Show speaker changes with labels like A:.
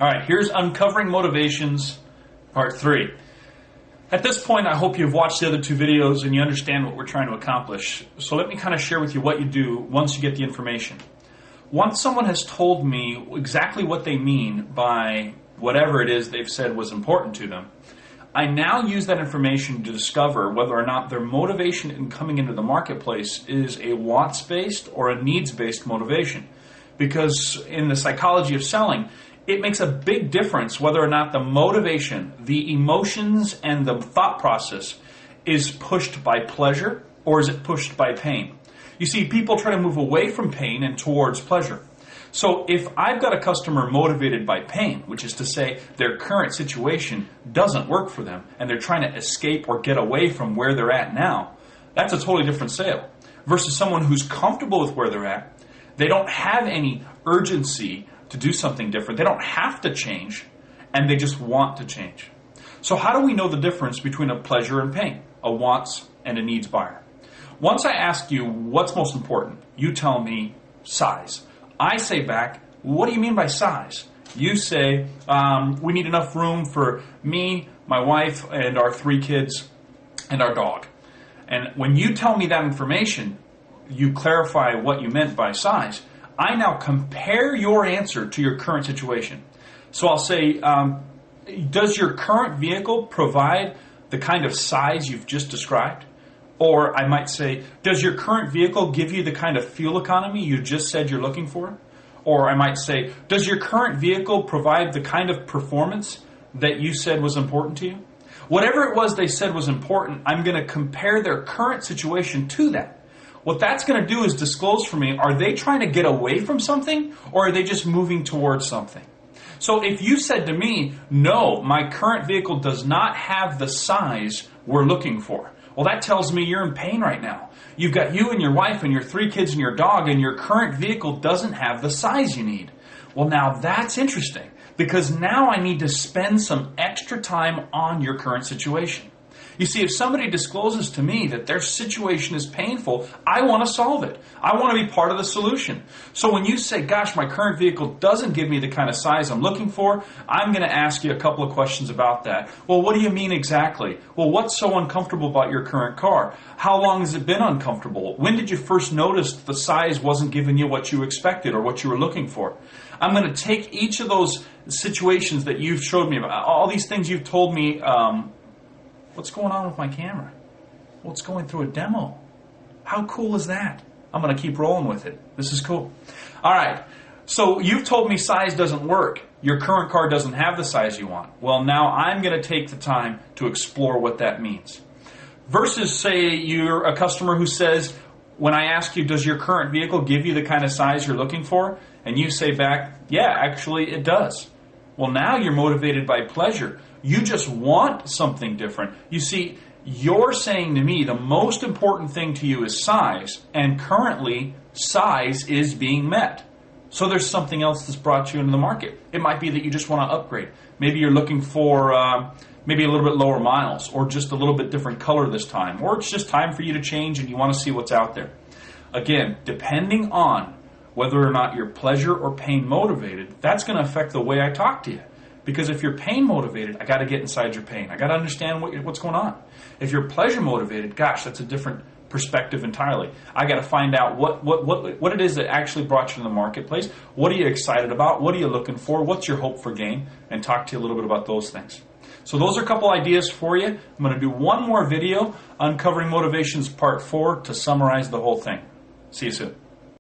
A: All right, here's Uncovering Motivations, Part 3. At this point, I hope you've watched the other two videos and you understand what we're trying to accomplish. So let me kind of share with you what you do once you get the information. Once someone has told me exactly what they mean by whatever it is they've said was important to them, I now use that information to discover whether or not their motivation in coming into the marketplace is a wants-based or a needs-based motivation. Because in the psychology of selling, it makes a big difference whether or not the motivation, the emotions, and the thought process is pushed by pleasure or is it pushed by pain. You see, people try to move away from pain and towards pleasure. So if I've got a customer motivated by pain, which is to say their current situation doesn't work for them and they're trying to escape or get away from where they're at now, that's a totally different sale. Versus someone who's comfortable with where they're at, they don't have any urgency to do something different. They don't have to change, and they just want to change. So how do we know the difference between a pleasure and pain, a wants and a needs buyer? Once I ask you what's most important, you tell me size. I say back, what do you mean by size? You say, we need enough room for me, my wife, and our 3 kids, and our dog. And when you tell me that information, you clarify what you meant by size. I now compare your answer to your current situation. So I'll say, does your current vehicle provide the kind of size you've just described? Or I might say, does your current vehicle give you the kind of fuel economy you just said you're looking for? Or I might say, does your current vehicle provide the kind of performance that you said was important to you? Whatever it was they said was important, I'm going to compare their current situation to that. What that's going to do is disclose for me, are they trying to get away from something or are they just moving towards something? So if you said to me, no, my current vehicle does not have the size we're looking for, well, that tells me you're in pain right now. You've got you and your wife and your 3 kids and your dog, and your current vehicle doesn't have the size you need. Well, now that's interesting, because now I need to spend some extra time on your current situation. You see, if somebody discloses to me that their situation is painful, I want to solve it. I want to be part of the solution. So when you say, gosh, my current vehicle doesn't give me the kind of size I'm looking for, I'm going to ask you a couple of questions about that. Well, what do you mean exactly? Well, what's so uncomfortable about your current car? How long has it been uncomfortable? When did you first notice the size wasn't giving you what you expected or what you were looking for? I'm going to take each of those situations that you've showed me about, all these things you've told me. What's going on with my camera? Well, it's going through a demo. How cool is that? I'm going to keep rolling with it. This is cool. All right. So you've told me size doesn't work. Your current car doesn't have the size you want. Well, now I'm going to take the time to explore what that means. Versus, say, you're a customer who says, when I ask you, does your current vehicle give you the kind of size you're looking for? And you say back, yeah, actually it does. Well, now you're motivated by pleasure. You just want something different. You see, you're saying to me the most important thing to you is size, and currently size is being met. So there's something else that's brought you into the market. It might be that you just want to upgrade. Maybe you're looking for maybe a little bit lower miles, or just a little bit different color this time, or it's just time for you to change and you want to see what's out there. Again, depending on whether or not you're pleasure or pain motivated, that's going to affect the way I talk to you. Because if you're pain motivated, I got to get inside your pain. I got to understand what's going on. If you're pleasure motivated, gosh, that's a different perspective entirely. I got to find out what it is that actually brought you to the marketplace. What are you excited about? What are you looking for? What's your hope for gain? And talk to you a little bit about those things. So those are a couple ideas for you. I'm going to do one more video, Uncovering Motivations Part 4, to summarize the whole thing. See you soon.